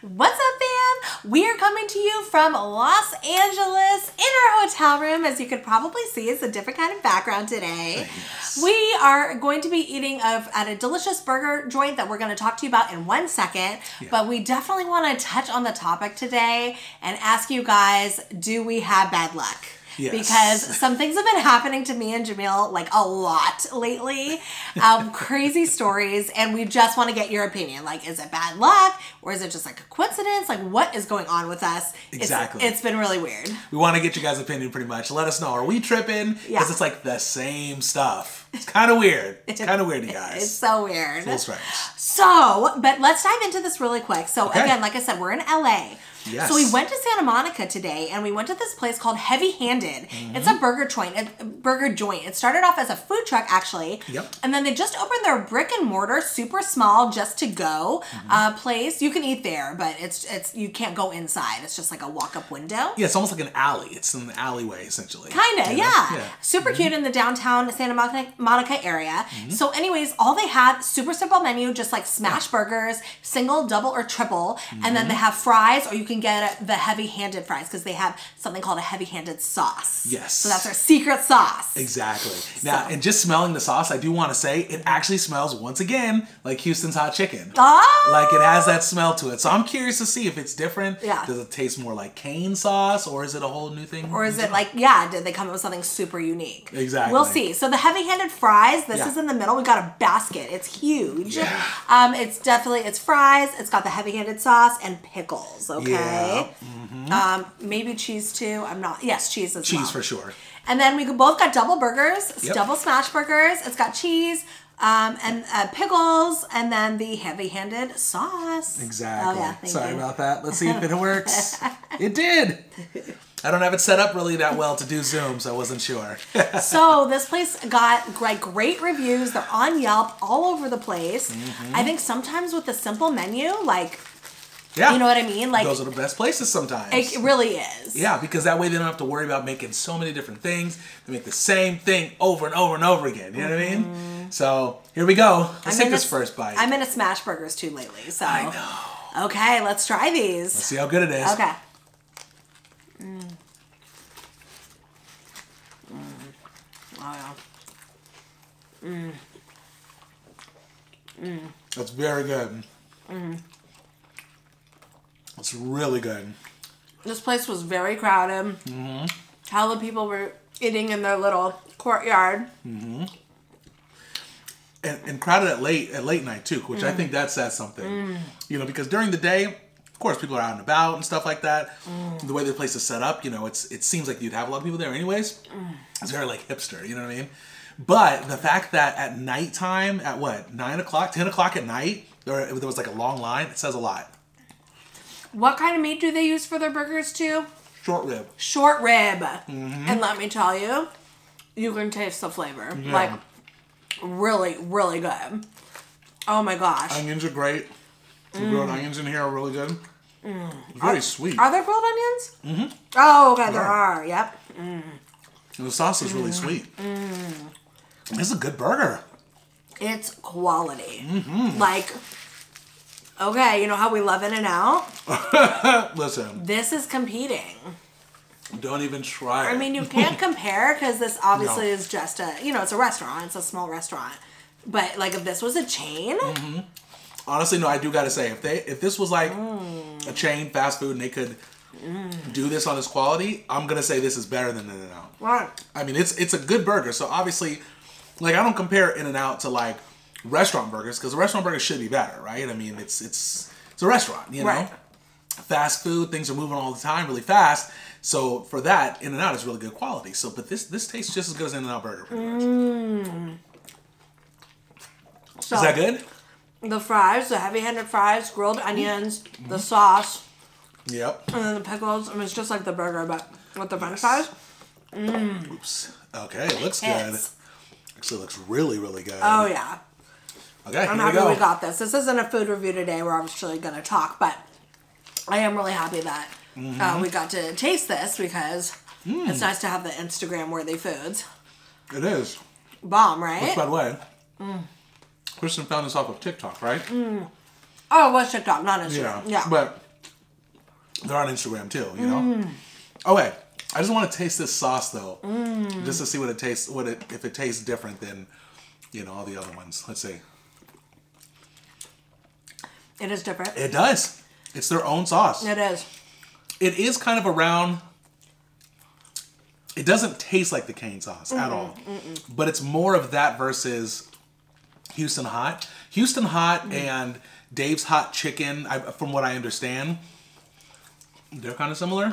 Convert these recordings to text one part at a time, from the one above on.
What's up, fam? We are coming to you from Los Angeles in our hotel room. As you could probably see, it's a different kind of background today. Yes. We are going to be eating at a delicious burger joint that we're going to talk to you about in 1 second. Yeah. But we definitely want to touch on the topic today and ask you guys, do we have bad luck? Yes. Because some things have been happening to me and Jamil like a lot lately. Crazy stories, and we just want to get your opinion. Like, is it bad luck or is it just like a coincidence? Like, what is going on with us? Exactly. It's been really weird. We want to get you guys' opinion pretty much. Let us know. Are we tripping? Because Yeah. it's like the same stuff. It's kind of weird. It's kind of weird, you guys. It's so weird. It's a little strange. So, but let's dive into this really quick. So Okay. again, like I said, we're in LA. Yes. So we went to Santa Monica today, and we went to this place called Heavy Handed. It's a burger joint. It started off as a food truck, actually. Yep. And then they just opened their brick and mortar, super small, just to go place. You can eat there, but it's you can't go inside. It's just like a walk up window. Yeah, it's almost like an alley. It's an alleyway, essentially. Kinda, You know? yeah. Super cute in the downtown Santa Monica area. So anyways, all they have, super simple menu, just like smash burgers, single, double, or triple. And then they have fries, or you can get the heavy-handed fries because they have something called a heavy-handed sauce. Yes. So that's our secret sauce. Exactly. Now, So- and just smelling the sauce, I do want to say, it actually smells, once again, like Houston's hot chicken. Oh! Like, it has that smell to it. So I'm curious to see if it's different. Yeah. Does it taste more like cane sauce, or is it a whole new thing? Or is it like, yeah, did they come up with something super unique? Exactly. We'll see. So the heavy-handed fries, this Yeah. is in the middle. We got a basket. It's huge. Yeah. It's fries. It's got the heavy-handed sauce and pickles, okay? Yeah. Maybe cheese too. Yes, cheese as well. Cheese for sure. And then we both got double burgers, Yep. double smash burgers. It's got cheese and pickles, and then the heavy-handed sauce. Exactly. Oh, yeah, thank Sorry you. about that. Let's see if it works. It did. I don't have it set up really that well to do Zoom, so I wasn't sure. So this place got like great reviews. They're on Yelp all over the place. I think sometimes with the simple menu, like, Yeah. you know what I mean? Like, Those are the best places sometimes. it really is. Yeah, because that way they don't have to worry about making so many different things. They make the same thing over and over and over again. You know what I mean? So here we go. Let's take this first bite. I'm into smash burgers too lately. So I know. okay, let's try these. Let's see how good it is. Okay. Oh yeah. That's very good. It's really good. This place was very crowded. How the people were eating in their little courtyard. And crowded at late night too, which I think that says something. You know, because during the day, of course, people are out and about and stuff like that. The way the place is set up, you know, it seems like you'd have a lot of people there anyways. It's very like hipster, you know what I mean? But the fact that at nighttime, at what, 9 o'clock, 10 o'clock at night, there was like a long line, it says a lot. What kind of meat do they use for their burgers too? Short rib. Short rib. And let me tell you, you can taste the flavor. Yeah. Like, really, really good. Oh my gosh. Onions are great. The grilled onions in here are really good. Very sweet. Are there grilled onions? Oh, okay, there Yeah. are. Yep. And the sauce is really sweet. This is a good burger. It's quality. Like, okay, you know how we love In-N-Out? Listen, This is competing. don't even try it. I mean, you can't compare because this obviously No. is just it's a restaurant. It's a small restaurant. But, like, if this was a chain, Honestly, no, I do gotta say, if this was like a chain, fast food, and they could do this on this quality, I'm gonna say this is better than In-N-Out. right. I mean, it's a good burger, so obviously, like, I don't compare In-N-Out to like restaurant burgers, because the restaurant burgers should be better, right? I mean, it's a restaurant, you know? Right. Fast food, things are moving all the time really fast, so for that, In-N-Out is really good quality. So, but this tastes just as good as In-N-Out burger, pretty much. So, Is that good? the fries, the heavy-handed fries, grilled onions, the sauce, Yep. and then the pickles. I mean, it's just like the burger, but with the french fries. Oops. Okay, it looks good. Hits. Actually, looks really, really good. Oh, yeah. Okay, I'm here we happy go. we got this. This isn't a food review today. We're obviously going to talk, but I am really happy that we got to taste this because it's nice to have the Instagram-worthy foods. It is. Bomb, right? Which, by the way, Kristen found this off of TikTok, right? Oh, it was TikTok, not Instagram. Yeah. But They're on Instagram too, you know? Okay, I just want to taste this sauce though. Just to see what it tastes, if it tastes different than, you know, all the other ones. Let's see. It is different. It does. It's their own sauce. It is. It is kind of around. It doesn't taste like the cane sauce at all. But it's more of that versus Houston Hot. Houston Hot and Dave's Hot Chicken, from what I understand, they're kind of similar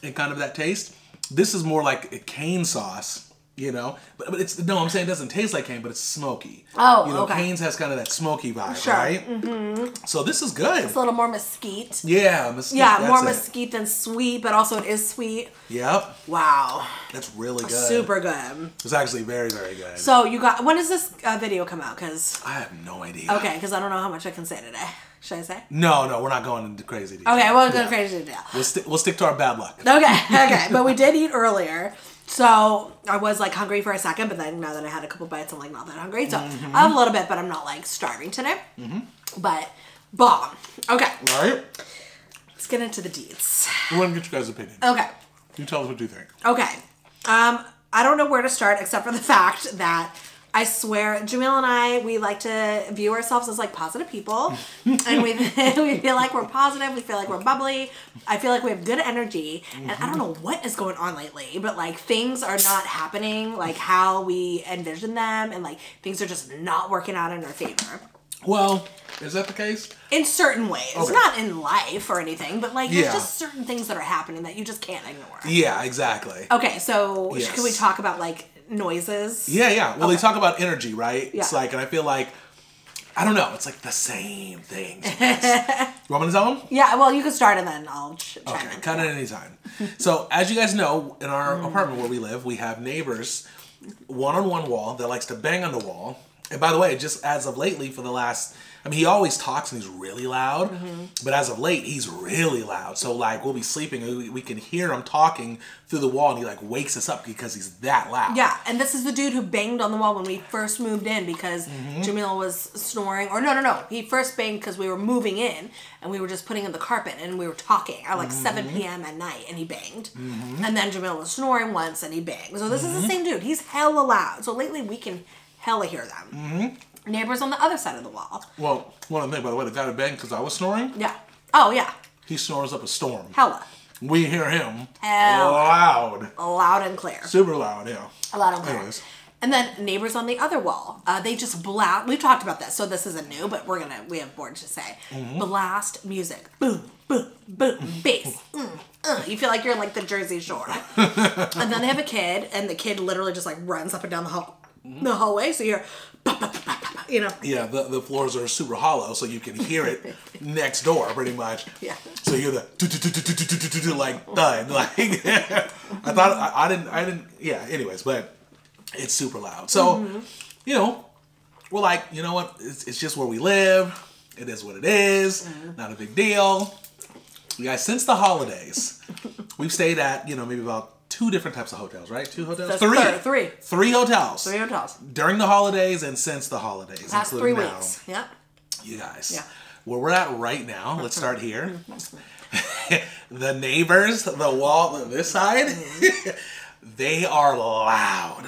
in kind of that taste. This is more like a cane sauce. You know, but it's no. I'm saying it doesn't taste like cane, but it's smoky. Oh, you know, okay. Cane's has kind of that smoky vibe, Sure. right? So this is good. It's a little more mesquite. Yeah, mesquite. Yeah, more that's it. mesquite than sweet, but also it is sweet. Yep, Wow. that's really good. Super good. It's actually very, very good. So you got, when does this video come out? Because, I have no idea. okay, because I don't know how much I can say today. Should I say? No, we're not going into crazy detail. Okay, we'll go crazy detail. We'll stick to our bad luck. Okay, but we did eat earlier. So I was like hungry for a second, but then now that I had a couple bites, I'm like not that hungry. So I have a little bit, but I'm not like starving today. But bomb. Okay, All right. let's get into the deets. We want to get you guys' opinion. Okay. You tell us what you think. Okay. I don't know where to start except for the fact that I swear, Jamil and I, we like to view ourselves as like positive people. And we feel like we're positive. We feel like we're bubbly. I feel like we have good energy. And I don't know what is going on lately, but like things are not happening like how we envisioned them. And like things are just not working out in our favor. Well, is that the case? In certain ways. Okay. Not in life or anything, but like there's Yeah. just certain things that are happening that you just can't ignore. Yeah, exactly. Okay, so Yes. can we talk about like noises? Yeah. Well, Okay. they talk about energy, right? Yeah. It's like, and I feel like, I don't know, it's like the same thing. You want me to tell them? Yeah, well, you can start and then I'll chime Okay, in. cut it anytime. So, as you guys know, in our apartment where we live, we have neighbors, one on one wall that likes to bang on the wall. And by the way, just as of lately, for the last, I mean, he always talks and he's really loud, but as of late, he's really loud. So, like, we'll be sleeping and we can hear him talking through the wall and he, like, wakes us up because he's that loud. Yeah, and this is the dude who banged on the wall when we first moved in because Jamil was snoring. Or no. He first banged because we were moving in and we were just putting in the carpet and we were talking at like 7 p.m. at night and he banged. And then Jamil was snoring once and he banged. So this is the same dude. He's hella loud. So lately we can hella hear them. Neighbors on the other side of the wall. Well, one thing, by the way, the guy that banged because I was snoring, Yeah. Oh, yeah. he snores up a storm. Hella. We hear him Hell. loud. Loud and clear. Super loud, yeah. Loud and clear. Anyways. And then neighbors on the other wall, they just blast. We've talked about this, so this isn't new, but we have more to say. Blast music, boom, boom, boom, bass. You feel like you're in like the Jersey Shore. And then they have a kid, and the kid literally just like runs up and down the hallway. So you're, you know. Yeah, the floors are super hollow, so you can hear it next door, pretty much. Yeah. So you hear the like thud, like I thought I didn't. Yeah. Anyways, but it's super loud. So you know, we're like, you know what? It's just where we live. It is what it is. Not a big deal. You guys, since the holidays, we've stayed at maybe about 2 different types of hotels, right? 2 hotels? That's 3. three. 3 hotels. 3 hotels. During the holidays and since the holidays. Past 3 including now. weeks. Yep. You guys. Yeah. Where we're at right now, let's start here. The neighbors, the wall, this side, they are loud,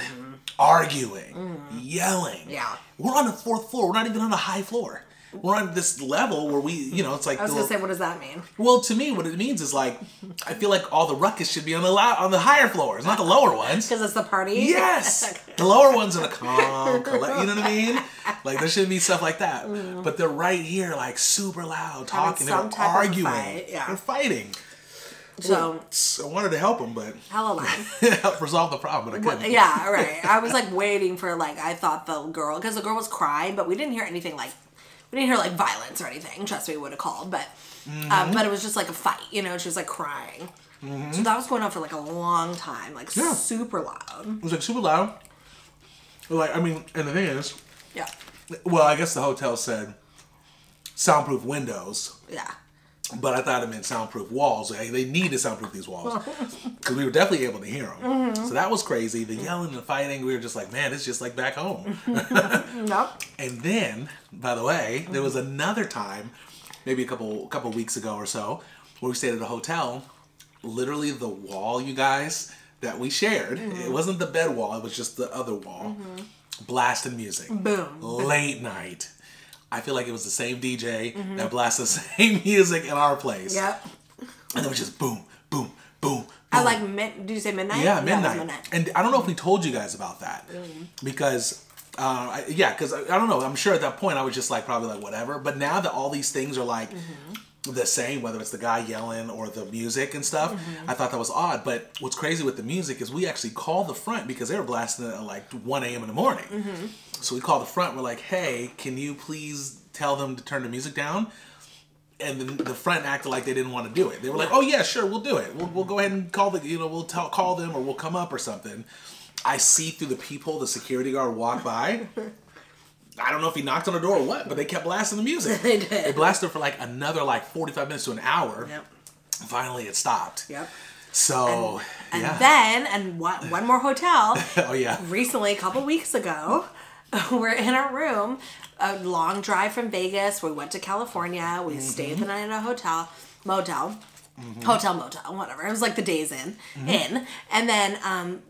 arguing, yelling. Yeah. We're on the 4th floor. We're not even on a high floor. We're on this level where we, it's like. I was gonna say, what does that mean? Well, to me, what it means is like, I feel like all the ruckus should be on the higher floors, not the lower ones. Because it's the party. Yes, the lower ones are the calm, you know what I mean? Like there shouldn't be stuff like that, but they're right here, like super loud, talking, some they're type of arguing, fight, yeah. they're fighting. So I wanted to help them, but hella loud. help resolve the problem, but I couldn't. Yeah, right. I was like waiting for I thought the girl, because the girl was crying, but we didn't hear anything we didn't hear like violence or anything. Trust me, we would have called, but it was just like a fight, she was like crying. So that was going on for like a long time, super loud. It was like super loud. Like and the thing is, Yeah. well, I guess the hotel said soundproof windows. Yeah. But I thought it meant soundproof walls. They need to soundproof these walls. Because we were definitely able to hear them. So that was crazy. The yelling and the fighting, we were just like, man, it's just like back home. Nope. And then, by the way, there was another time, maybe a couple weeks ago or so, where we stayed at a hotel, literally the wall, you guys, that we shared, it wasn't the bed wall, it was just the other wall, blasting music. Boom. Late night. I feel like it was the same DJ that blasted the same music in our place. Yep. And it was just boom, boom, boom. At like did you say midnight? Yeah, midnight. Yeah, it was midnight. And I don't know if we told you guys about that because, because I don't know. I'm sure at that point I was just like probably like whatever. But now that all these things are like the same, whether it's the guy yelling or the music and stuff, I thought that was odd. But what's crazy with the music is we actually called the front because they were blasting it at like 1 a.m. in the morning. So we called the front. We're like, hey, can you please tell them to turn the music down? And then the front acted like they didn't want to do it. They were like, "Oh yeah, sure, we'll do it. We'll go ahead and call call them, or we'll come up or something." I see through the peephole the security guard walk by. I don't know if he knocked on the door or what, but they kept blasting the music. They did. They blasted for like another 45 minutes to an hour. Yep. Finally, it stopped. Yep. So And one more hotel. Oh yeah. Recently, a couple weeks ago, we're in our room. A long drive from Vegas. We went to California. We stayed the night in a motel, whatever. It was like the Days Inn. And then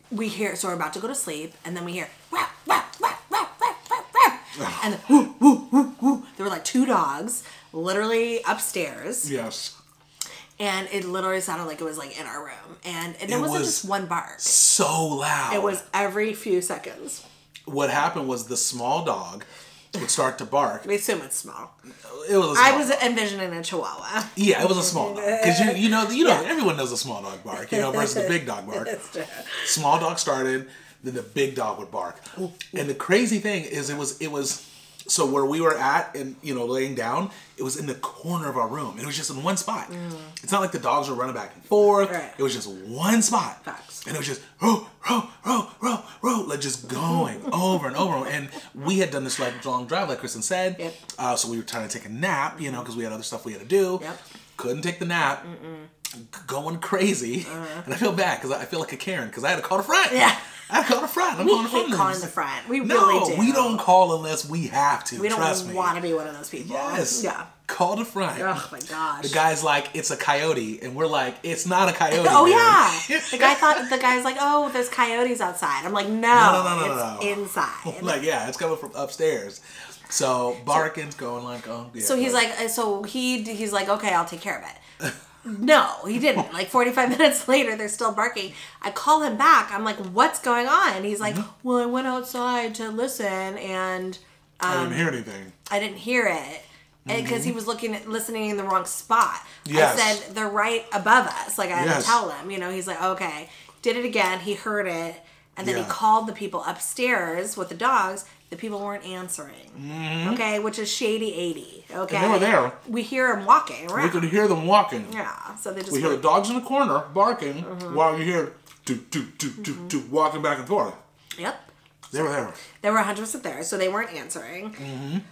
we hear, so we're about to go to sleep, and then we hear, wah, wah, wah, wah, wah, wah, wah. And then, whoo, whoo, whoo, whoo. There were like 2 dogs, literally upstairs. Yes. And it literally sounded like it was like in our room. And it wasn't just one bark. So loud. It was every few seconds. What happened was the small dog would start to bark. We assume it's small. It was a small I was envisioning a chihuahua. Yeah, it was a small dog. Because you know, everyone knows a small dog bark, versus the big dog bark. Small dog started, then the big dog would bark. And the crazy thing is it was so where we were at and laying down, it was in the corner of our room. It was just in one spot. It's not like the dogs were running back and forth. Right. It was just one spot. Facts. And it was just row, row, row, row, row, like just going over and over. And we had done this long drive, like Kristen said. Yep. So we were trying to take a nap, because we had other stuff we had to do. Yep. Couldn't take the nap. Going crazy. And I feel bad because I feel like a Karen because I had to call the front. Yeah. I had to call the front. I'm We calling the front. hate calling the front. We No, really do. we don't call unless we have to. We Trust don't me. want to be one of those people. Yes. Yeah. Call the front. Oh my gosh. The guy's like, it's a coyote, and we're like, it's not a coyote. Oh man. yeah. The guy's like, oh, there's coyotes outside. I'm like, no, it's inside. I'm like, yeah, it's coming from upstairs. So barking's going like, oh yeah. So he's like, he's like, okay, I'll take care of it. No, he didn't. Like 45 minutes later, they're still barking. I call him back. I'm like, what's going on? And he's like, well, I went outside to listen and I didn't hear anything. I didn't hear it. Because he was listening in the wrong spot. Yes. I said, they're right above us. Like, I had Yes. to tell him. He's like, okay. Did it again. He heard it. And then he Yeah. called the people upstairs with the dogs. The people weren't answering. Okay? Which is shady 80. Okay? And they were there. We hear him walking around. We could hear them walking. Yeah. So they just We hear the dogs in the corner barking while you hear walking back and forth. Yep. They were there. They were 100% there. So they weren't answering.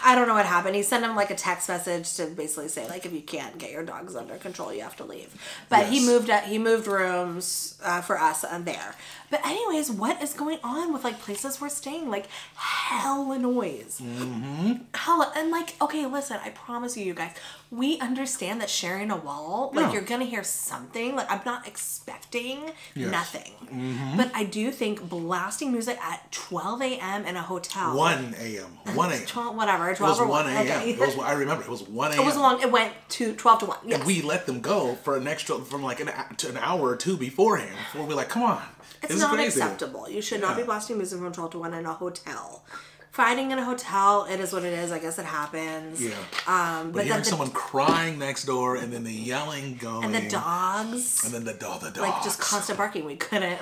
I don't know what happened. He sent him like a text message to basically say like, if you can't get your dogs under control, you have to leave. But Yes. he moved rooms for us there. But anyways, what is going on with like places we're staying? Like hella noise. Hella, and like, okay, listen, I promise you guys, we understand that sharing a wall, like Yeah. you're gonna hear something. Like I'm not expecting Yes. nothing. But I do think blasting music at 12 a.m. in a hotel. 1 a.m. 1 a.m. 12, whatever. It 12 was or 1 a.m. Okay. I remember it was 1 a.m. It was long. It went to 12 to 1. Yes. And we let them go for an extra, from like an hour or two beforehand. Before we're like, come on. It's this not is crazy. acceptable. You should not be Yeah. blasting music from 12 to 1 in a hotel. Fighting in a hotel, it is what it is. I guess it happens. Yeah. But But hearing then someone crying next door and then the yelling going. and the dogs. And then the dogs. Like just constant barking. We couldn't.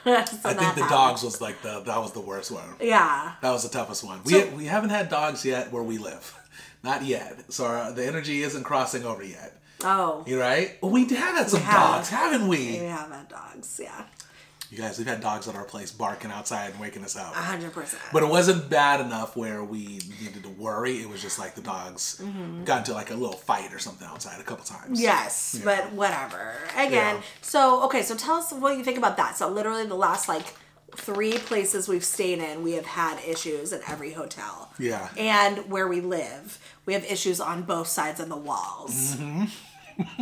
I think the dogs was like that was the worst one. Yeah. That was the toughest one. So- We haven't had dogs yet where we live. Not yet. So the energy isn't crossing over yet. Oh. You right? We have had some have. dogs, haven't we? We have had dogs. Yeah. You guys, we've had dogs at our place barking outside and waking us up. 100%. But it wasn't bad enough where we needed to worry. It was just like the dogs got into like a little fight or something outside a couple times. Yes, Yeah. but whatever. Again, Yeah. so tell us what you think about that. So literally the last like 3 places we've stayed in, we have had issues at every hotel. Yeah. And where we live, we have issues on both sides of the walls.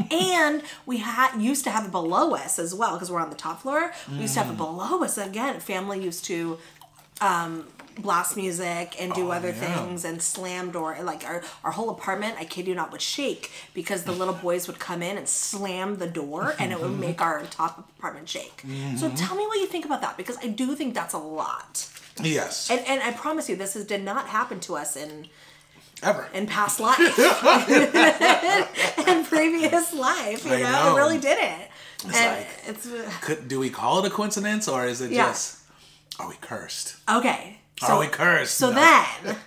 And we used to have it below us as well, because we're on the top floor. We used to have it below us. Again, family used to blast music and do other things and slam door. Like our whole apartment, I kid you not, would shake because the little boys would come in and slam the door and it would make our top apartment shake. So tell me what you think about that, because I do think that's a lot. Yes. And I promise you, did not happen to us in past life. In previous life, you know? It really didn't. Do we call it a coincidence, or is it just, are we cursed? Okay. Are we cursed? So then.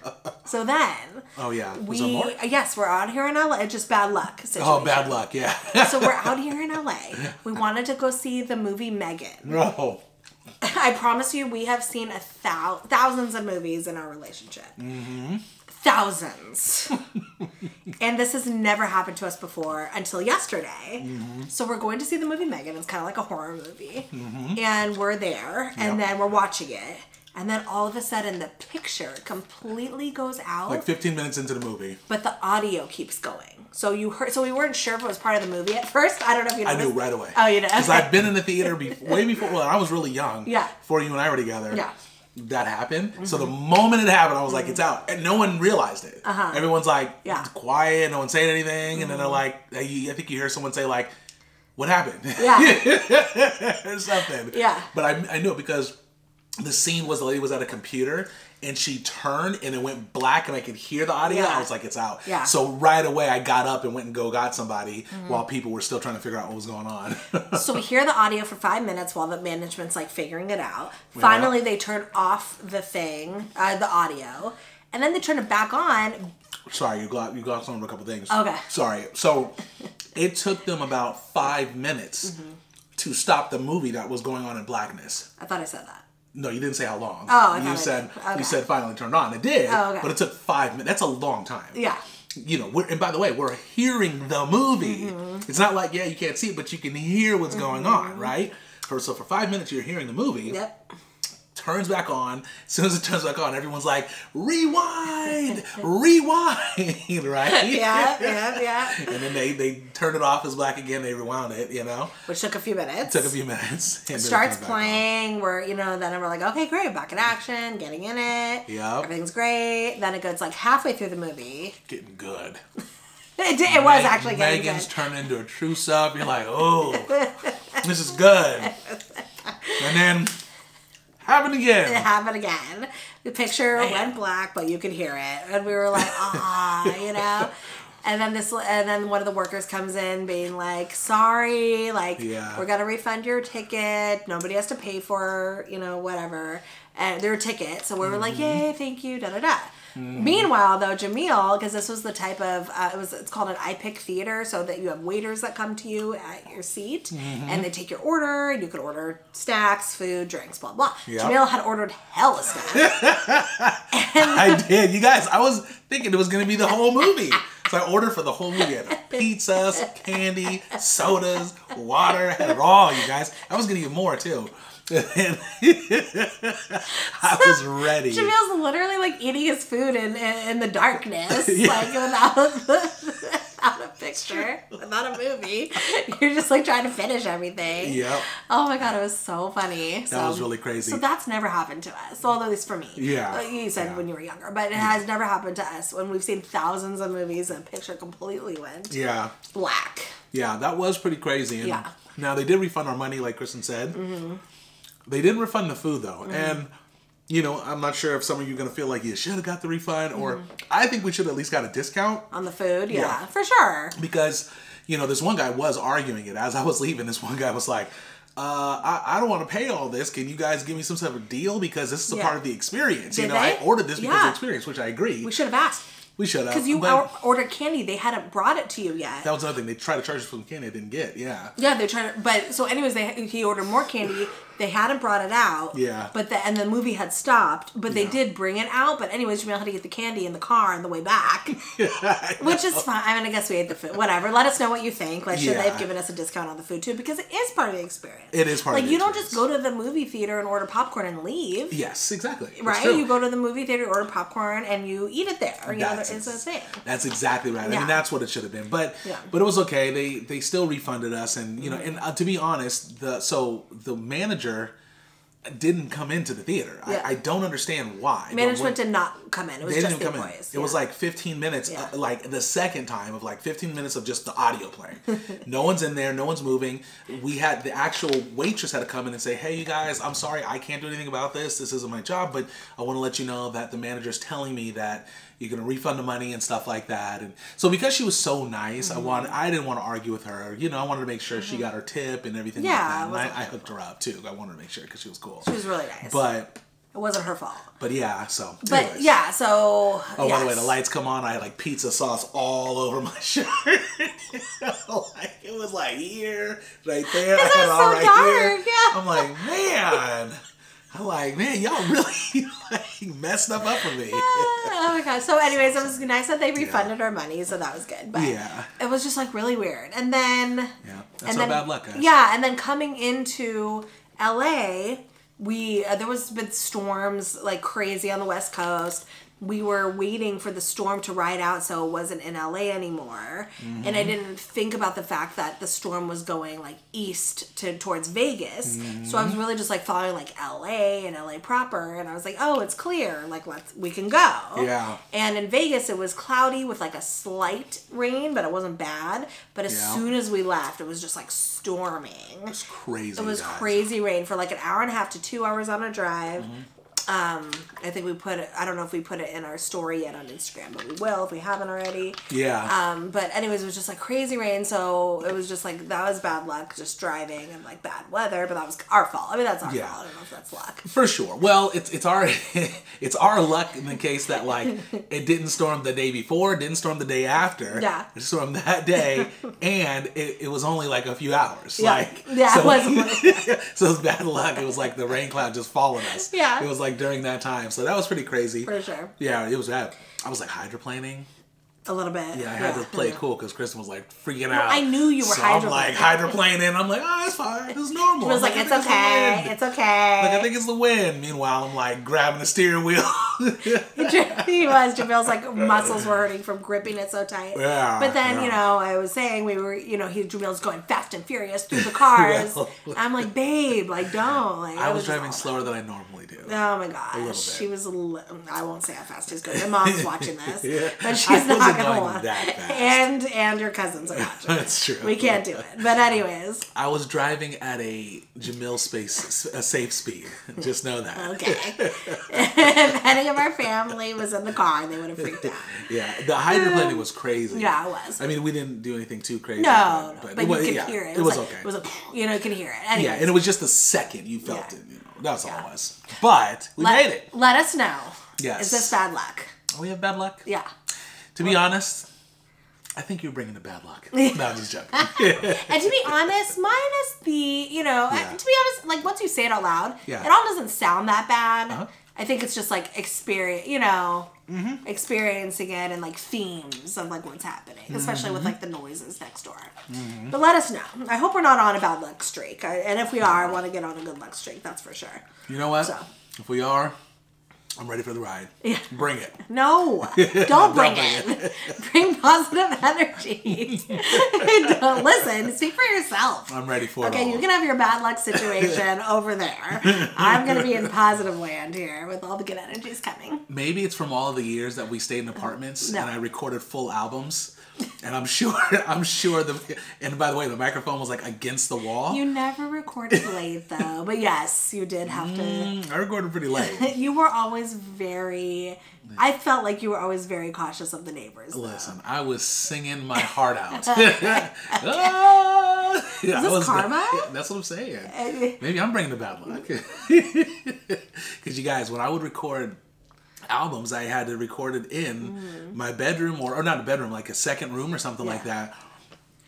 Oh yeah. Was there more? Yes, we're out here in LA. It's just bad luck situation. Oh, bad luck. Yeah. So we're out here in LA. We wanted to go see the movie Megan. No. I promise you, we have seen thousands of movies in our relationship. Thousands. And this has never happened to us before until yesterday. So we're going to see the movie Megan. It's kind of like a horror movie. And we're there, and then we're watching it. And then all of a sudden, the picture completely goes out. Like 15 minutes into the movie. But the audio keeps going. So you heard. So we weren't sure if it was part of the movie at first. I don't know if you noticed. I knew right away. Oh, you know? Because I've been in the theater way before. Well, I was really young. Yeah. Before you and I were together. Yeah. That happened. So the moment it happened, I was like, it's out. And no one realized it. Everyone's like, quiet. No one saying anything. And then they're like, I think you hear someone say like, what happened? Yeah. Or something. Yeah. But I knew it because the scene was the lady was at a computer and she turned and it went black and I could hear the audio. I was like, it's out. Yeah. So right away I got up and went and got somebody while people were still trying to figure out what was going on. So we hear the audio for 5 minutes while the management's like figuring it out. Finally, they turn off the thing, the audio, and then they turn it back on. Sorry, you glossed over a couple things. Okay. Sorry. So it took them about 5 minutes to stop the movie that was going on in blackness. I thought I said that. No, you didn't say how long. Oh, I you said okay. You said finally turned on. It did, but it took 5 minutes. That's a long time. Yeah. You know, and by the way, we're hearing the movie. It's not like you can't see it, but you can hear what's going on, right? So for 5 minutes, you're hearing the movie. Yep. Turns back on. As soon as it turns back on, everyone's like, rewind, rewind, right? Yeah. And then they turn it off as black again. They rewound it, you know? Which took a few minutes. It starts playing. We're, then we're like, okay, great. Back in action, getting in it. Yep. Everything's great. Then it goes like halfway through the movie. Getting good. It was actually getting Megan's good. turned into a true sub. You're like, oh, this is good. And then happened again. It happened again. The picture went black, but you could hear it, and we were like, you know. And then one of the workers comes in, being like, "Sorry, we're gonna refund your ticket. Nobody has to pay for, whatever, and their ticket." So we were like, "Yay, thank you, da da da." Meanwhile, though, Jamil, because this was the type of it's called an iPick theater, so that you have waiters that come to you at your seat and they take your order, and you can order snacks, food, drinks, blah blah. Yep. Jamil had ordered hella snacks. I did, you guys. I was thinking it was going to be the whole movie, so I ordered for the whole movie. I had pizzas, candy, sodas, water. I had it all, you guys. I was going to get more too. I was ready. Jamil's literally like eating his food in the darkness, like without a picture, without a movie. You're just like trying to finish everything. Yep. Oh my god, it was so funny. That was really crazy. So that's never happened to us. Well, at least for me. Yeah. Like you said when you were younger, but it has never happened to us when we've seen thousands of movies and the picture completely went black. Yeah, that was pretty crazy. And now they did refund our money, like Kristen said. They didn't refund the food though, and I'm not sure if some of you are gonna feel like you should have got the refund, or I think we should at least got a discount on the food. Yeah, for sure. Because this one guy was arguing it as I was leaving. This one guy was like, I don't want to pay all this. Can you guys give me some sort of deal, because this is a part of the experience. I ordered this because of the experience, which I agree. We should have asked. We should have. Because you ordered candy. They hadn't brought it to you yet. That was another thing. They tried to charge us for the candy I didn't get. Yeah. Yeah, they tried to. But, so anyways, he ordered more candy. they hadn't brought it out. Yeah. But and the movie had stopped, but they did bring it out. But anyways, Jamil had to get the candy in the car on the way back, which is fine. I mean, I guess we ate the food. Whatever. Let us know what you think. Like, should they have given us a discount on the food too? Because it is part of the experience. It is part of the experience. Like, you don't experience. just go to the movie theater and order popcorn and leave. Yes, exactly. Right? You go to the movie theater, order popcorn, and you eat it there. You know, it's a thing. That's exactly right. I mean, that's what it should have been. But it was okay. They still refunded us, and you know, and to be honest, the manager didn't come into the theater. I don't understand why. Management did not come in. It was just the employees. It was like 15 minutes, like the second time of like 15 minutes of just the audio playing. No one's in there. No one's moving. We had the actual waitress had to come in and say, hey, you guys, I'm sorry. I can't do anything about this. This isn't my job, but I want to let you know that the manager's telling me that you're going to refund the money and stuff like that. And so because she was so nice, I didn't want to argue with her. You know, I wanted to make sure she got her tip and everything like that. And I hooked her up too. I wanted to make sure because she was cool. She was really nice. But it wasn't her fault. But yeah, so. But anyways. yeah, so. Oh, by the way, the lights come on. I had like pizza sauce all over my shirt. Like, it was like here, right there. I had it all so right dark, here. yeah. I'm like, man, y'all really like messed stuff up for me. Oh my gosh. So anyways, it was nice that they refunded our money, so that was good. But it was just like really weird. And then that's our bad luck, guys. Yeah, and then coming into LA, there was been storms like crazy on the West Coast. We were waiting for the storm to ride out so it wasn't in LA anymore. And I didn't think about the fact that the storm was going like east towards Vegas. So I was really just like following like LA and LA proper, and I was like, oh, it's clear, like we can go. Yeah. And in Vegas it was cloudy with like a slight rain, but it wasn't bad. But as soon as we left, it was just like storming. It was crazy. It was crazy rain for like an hour and a half to 2 hours on a drive. I think I don't know if we put it in our story yet on Instagram, but we will if we haven't already. Yeah. But anyways, it was just like crazy rain, so it was just like, that was bad luck, just driving and like bad weather, but that was our fault. I mean, that's our fault. I don't know if that's luck. For sure. Well, it's our it's our luck in the case that like it didn't storm the day before, it didn't storm the day after. Yeah. It stormed that day, and it was only like a few hours. Yeah. Like, it was. So it was bad luck. It was like the rain cloud just following us. Yeah. It was like during that time. So that was pretty crazy. For sure. Yeah, it was bad. I was like hydroplaning. A little bit. Yeah, I had to play it cool because Kristen was like freaking out. I knew you were so hydroplaning. I'm like hydroplaning. I'm like, oh, it's fine. It's normal. She was like, it's okay. It's okay. Like, I think it's the wind. Meanwhile, I'm like grabbing the steering wheel. He was. Jamil's like muscles were hurting from gripping it so tight. Yeah. But then, you know, I was saying we were, you know, Jamil's going fast and furious through the cars. I'm like, babe, like, don't. Like, I was driving slower than I normally do. Oh my gosh. A little bit. She was, I won't say how fast she's going. My mom's watching this. Yeah. But she's not going to watch that fast. And your cousins are watching. That's true. We can't do it. But anyways. I was driving at a Jamil a safe speed. Just know that. Okay. If any of our family was in the car, they would have freaked out. Yeah. The hydroplaning was crazy. Yeah, it was. I mean, we didn't do anything too crazy. No, but you could hear it. It was like, okay. It was you know, you could hear it. Anyways. Yeah, and it was just the second you felt it. You know, that's all it was. But we made it. Let us know. Yes. Is this bad luck? Oh, we have bad luck? Yeah. To be honest, I think you're bringing the bad luck. No, I'm just joking. And to be honest, minus the, you know, to be honest, like once you say it out loud, it all doesn't sound that bad. I think it's just like experience, you know, experiencing it and like themes of like what's happening, especially with like the noises next door. But let us know. I hope we're not on a bad luck streak. And if we are, I want to get on a good luck streak. That's for sure. You know what? If we are, I'm ready for the ride. Yeah. Bring it. No, don't bring it. Bring positive energy. Don't listen. Speak for yourself. I'm ready for it. Okay, you can have your bad luck situation over there. I'm going to be in positive land here with all the good energies coming. Maybe it's from all the years that we stayed in apartments and I recorded full albums. And I'm sure and by the way, the microphone was like against the wall. You never recorded late though, but yes, you did have to. I recorded pretty late. You were always I felt like you were always very cautious of the neighbors. Listen, I was singing my heart out. Is this karma? That's what I'm saying. Maybe I'm bringing the bad luck. Because you guys, when I would record albums, I had to record it in my bedroom or not a bedroom, like a second room or something like that.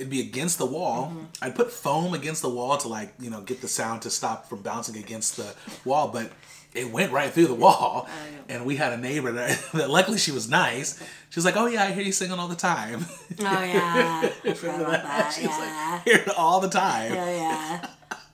it'd be against the wall. I'd put foam against the wall to like, get the sound to stop from bouncing against the wall, but it went right through the wall. And we had a neighbor that luckily she was nice. She was like, "Oh yeah, I hear you singing all the time." Oh yeah, I forgot about that. She was like, "Hear it all the time." Oh yeah,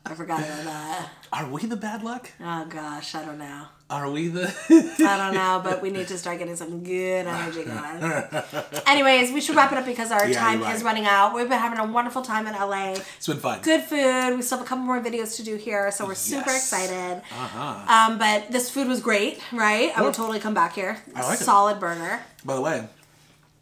I forgot about that. Are we the bad luck? Oh gosh, I don't know. Are we the... I don't know, but we need to start getting some good energy going. Anyways, we should wrap it up because our time is running out. We've been having a wonderful time in LA. It's been fun. Good food. We still have a couple more videos to do here, so we're super excited. But this food was great, right? I would totally come back here. I like Solid burger. By the way,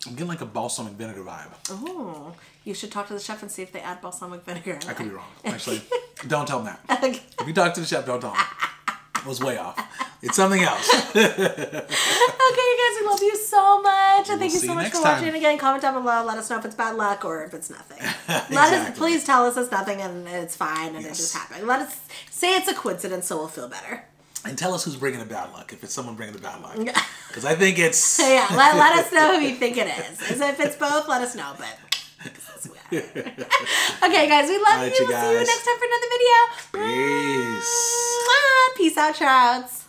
I'm getting like a balsamic vinegar vibe. Oh, you should talk to the chef and see if they add balsamic vinegar. I could be wrong. Actually, don't tell them that. Okay. If you talk to the chef, don't tell them. I was way off. It's something else. Okay, you guys, we love you so much. And thank you so much for watching. And again, comment down below. Let us know if it's bad luck or if it's nothing. Please tell us it's nothing and it's fine and it just happened. Let us say it's a coincidence so we'll feel better. And tell us who's bringing the bad luck, if it's someone bringing the bad luck. Because I think it's... Yeah, let us know who you think it is. If it's both, let us know, but... Okay, guys, we love you. We'll see you next time for another video. Peace. Peace out, Trouts.